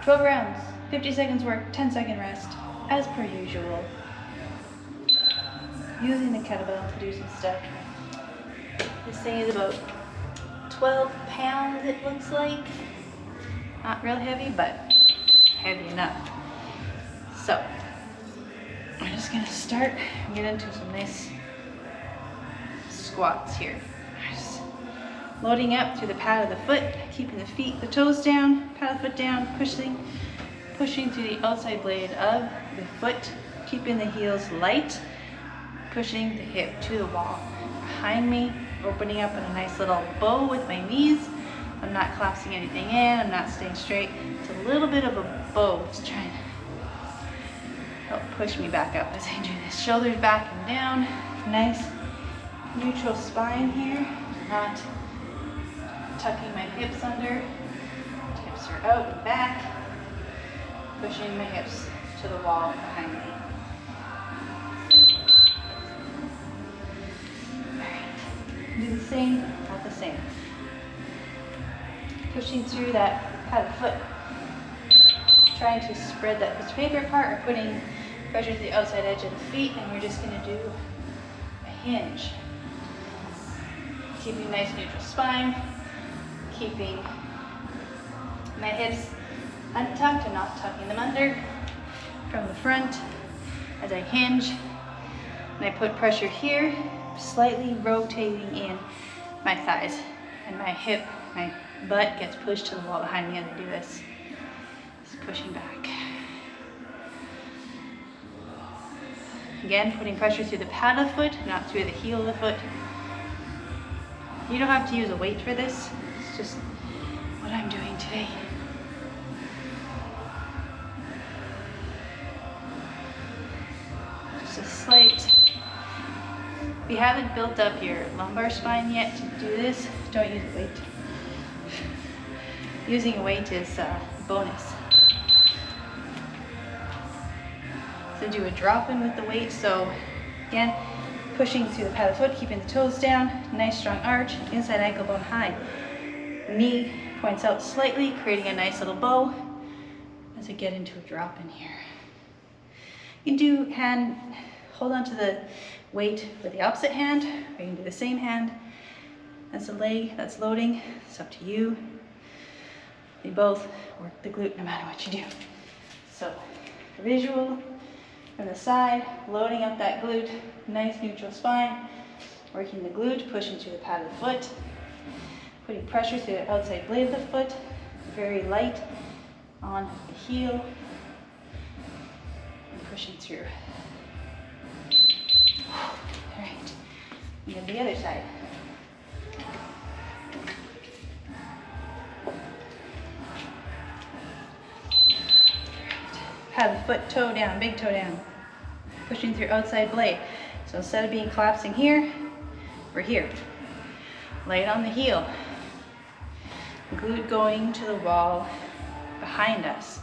12 rounds, 50 seconds work, 10-second rest, as per usual. Using the kettlebell to do some stuff. This thing is about 12 pounds, it looks like. Not real heavy, but heavy enough. So, I'm just gonna start and get into some nice squats here. Just loading up through the pad of the foot, keeping the toes down, pad of the foot down, pushing through the outside blade of the foot, keeping the heels light, pushing the hip to the wall. Behind me, opening up in a nice little bow with my knees. I'm not collapsing anything in, I'm not staying straight. It's a little bit of a bow to try and help push me back up as I do this. Shoulders back and down, nice neutral spine here. Not tucking my hips under. Hips are out and back. Pushing my hips to the wall behind me. Alright, do the same, not the same. Pushing through that pad of foot. Trying to spread that piece of paper apart or putting pressure to the outside edge of the feet, and we're just going to do a hinge. Keeping nice neutral spine, keeping my hips untucked and not tucking them under from the front as I hinge. And I put pressure here, slightly rotating in my thighs, and my butt gets pushed to the wall behind me as I do this. Just pushing back. Again, putting pressure through the pad of the foot, not through the heel of the foot. You don't have to use a weight for this. It's just what I'm doing today. Just a slight. If you haven't built up your lumbar spine yet to do this, don't use a weight. Using a weight is a bonus. So do a drop in with the weight. So again, pushing through the pad of the foot, keeping the toes down, nice strong arch, inside ankle bone high. Knee points out slightly, creating a nice little bow as I get into a drop in here. You can hold on to the weight with the opposite hand, or you can do the same hand as the leg that's loading. It's up to you. You both work the glute no matter what you do. So visual from the side, loading up that glute, nice neutral spine, working the glute, pushing through the pad of the foot, putting pressure through the outside blade of the foot, very light on the heel, and pushing through. All right, and then the other side. Pad the foot, toe down, big toe down. Pushing through outside blade. So instead of being collapsing here, we're here. Light on the heel. Glute going to the wall behind us.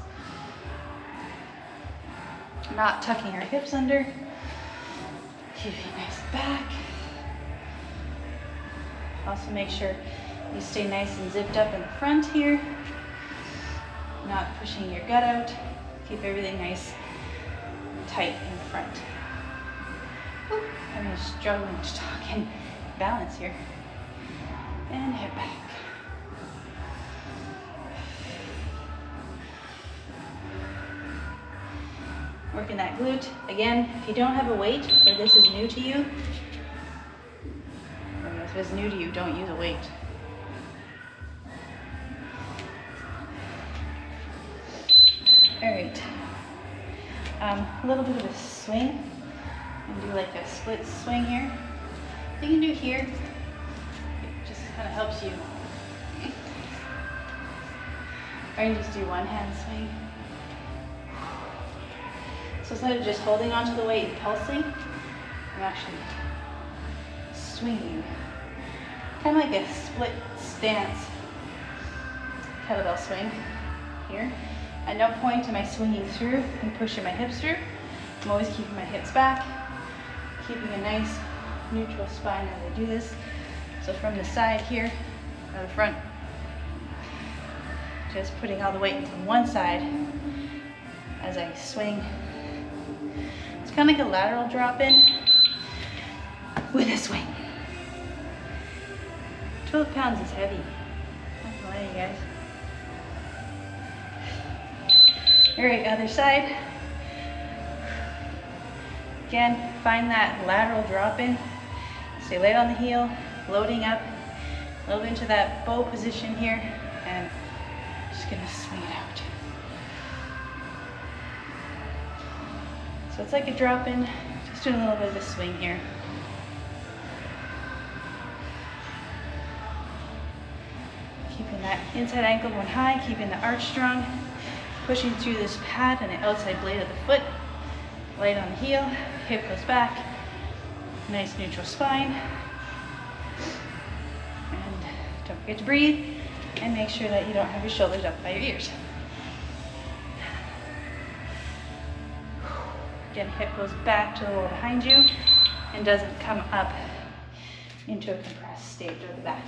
Not tucking our hips under. Keeping nice back. Also make sure you stay nice and zipped up in the front here. Not pushing your gut out. Keep everything nice and tight in the front. Ooh, I'm struggling to talk and balance here. And head back. Working that glute. Again, if you don't have a weight, or this is new to you, or if it's new to you, don't use a weight. All right, a little bit of a swing, and do like a split swing here. You can do here, it just kind of helps you. Or you just do one hand swing. So instead of just holding onto the weight and pulsing, I'm actually swinging. Kind of like a split stance kettlebell swing here. At no point am I swinging through and pushing my hips through. I'm always keeping my hips back, keeping a nice neutral spine as I do this. So from the side here, or the front, just putting all the weight into one side as I swing. It's kind of like a lateral drop in with a swing. 12 pounds is heavy. Not gonna lie to you guys. All right, other side. Again, find that lateral drop in. Stay light on the heel, loading up a little bit into that bow position here, and just gonna swing it out. So it's like a drop in, just doing a little bit of a swing here. Keeping that inside ankle going high, keeping the arch strong, pushing through this pad and the outside blade of the foot. Light on the heel, hip goes back, nice neutral spine. And don't forget to breathe and make sure that you don't have your shoulders up by your ears. Again, hip goes back to the wall behind you and doesn't come up into a compressed state of the back.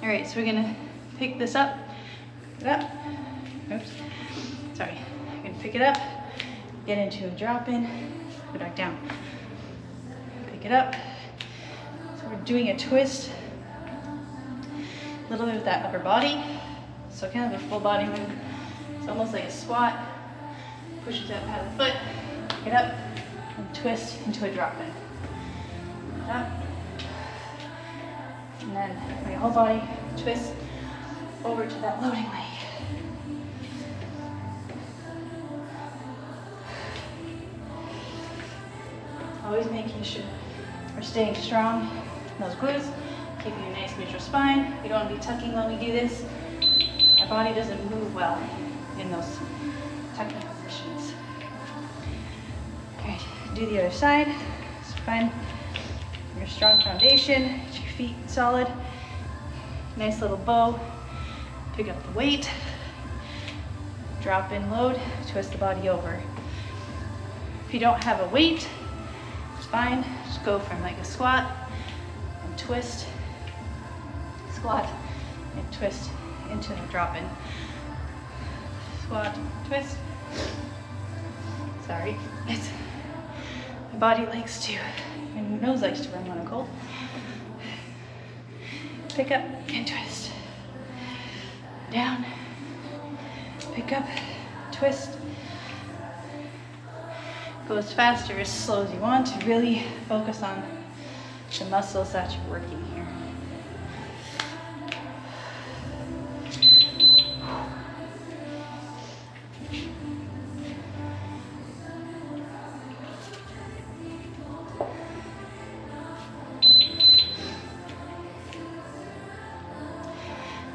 All right, so we're gonna pick this up, pick it up, oops, sorry. We're gonna pick it up, get into a drop in, go back down. Pick it up. So we're doing a twist, a little bit with that upper body. So kind of a full body move. It's almost like a squat. Push into that pad of the foot, pick it up, and twist into a drop in. Pick it up. And then my whole body twist over to that loading leg. Always making sure we're staying strong in those glutes, keeping a nice neutral spine. We don't want to be tucking when we do this. Our body doesn't move well in those tucking positions. Okay, do the other side. So find your strong foundation, get your feet solid. Nice little bow. Pick up the weight. Drop in, load, twist the body over. If you don't have a weight, it's fine. Just go from like a squat and twist, squat and twist into the drop in. Squat, twist. Sorry, it's my body likes to, my nose likes to run when I'm cold. Pick up and twist. Down, pick up, twist. Go as fast or as slow as you want to really focus on the muscles that you're working here.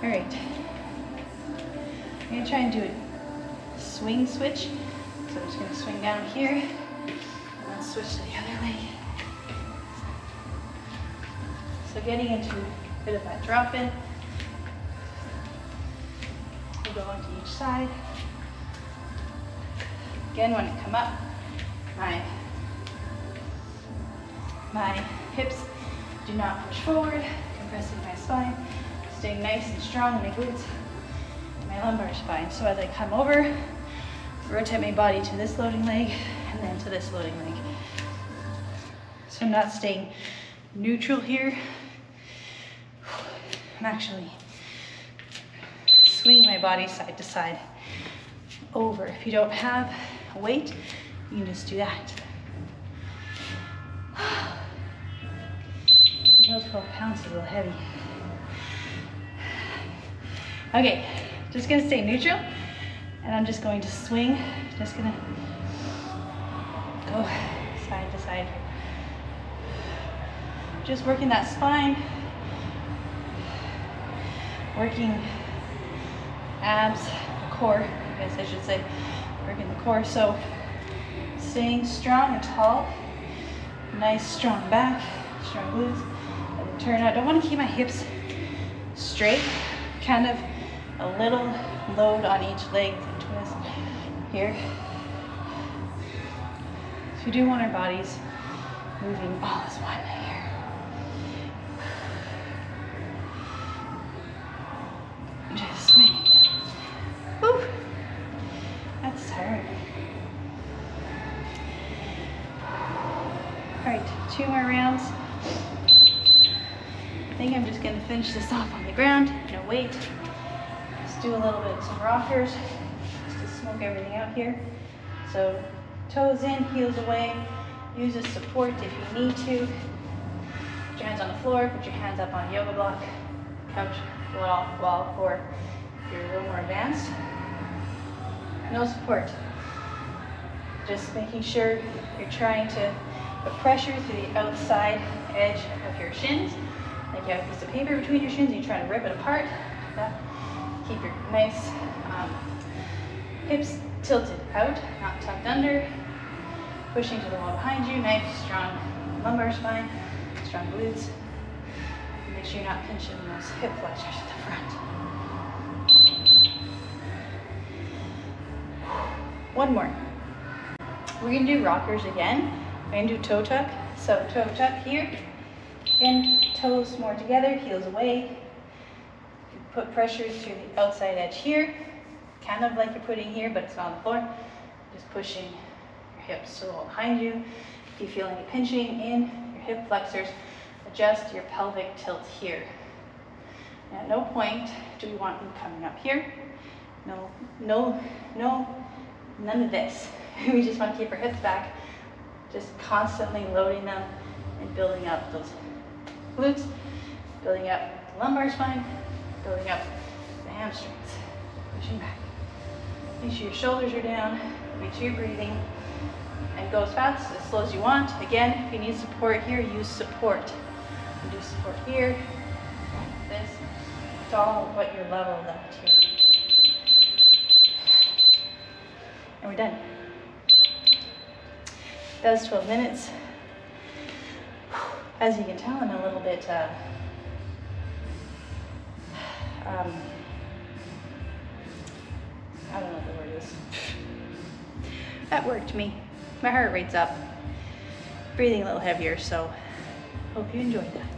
All right, I'm gonna try and do a swing switch. So I'm just gonna swing down here and then switch to the other leg. So getting into a bit of that drop in. We'll go onto each side. Again, when I come up, my hips do not push forward, compressing my spine. Staying nice and strong in my glutes, my lumbar spine. So as I come over, rotate my body to this loading leg and then to this loading leg. So I'm not staying neutral here. I'm actually swinging my body side to side over. If you don't have a weight, you can just do that. You know, 12 pounds is a little heavy. Okay, just gonna stay neutral, and I'm just going to swing. Just gonna go side to side. Just working that spine, working abs, the core, I guess I should say, working the core. So staying strong and tall, nice strong back, strong glutes, and then turn out. I don't want to keep my hips straight, kind of a little load on each leg to twist here. So we do want our bodies Moving all as one here. Just me. Woo. That's tiring. All right, 2 more rounds. I think I'm just gonna finish this off on the ground, no weight. Just do a little bit of some rockers, just to smoke everything out here. So toes in, heels away. Use a support if you need to. Put your hands on the floor, put your hands up on a yoga block, couch, wall, or if you're a little more advanced. No support. Just making sure you're trying to put pressure through the outside edge of your shins. Like you have a piece of paper between your shins and you're trying to rip it apart. Keep your nice hips tilted out, not tucked under. Pushing to the wall behind you. Nice, strong lumbar spine, strong glutes. Make sure you're not pinching those hip flexors at the front. One more. We're gonna do rockers again. We're gonna do toe tuck. So toe tuck here. Again, toes more together, heels away. You put pressure through the outside edge here. Kind of like you're putting here, but it's not on the floor. Just pushing your hips to the wall behind you. If you feel any pinching in your hip flexors, adjust your pelvic tilt here. At no point do we want them coming up here. No, none of this. We just want to keep our hips back, just constantly loading them and building up those glutes, building up the lumbar spine, building up the hamstrings, pushing back. Make sure your shoulders are down, make sure you're breathing, and go as fast, as slow as you want. Again, if you need support here, use support. You do support here, this. It's all what you're leveled at here. And we're done. That was 12 minutes. As you can tell, I'm a little bit, I don't know what the word is. That worked me. My heart rate's up. Breathing a little heavier, so hope you enjoyed that.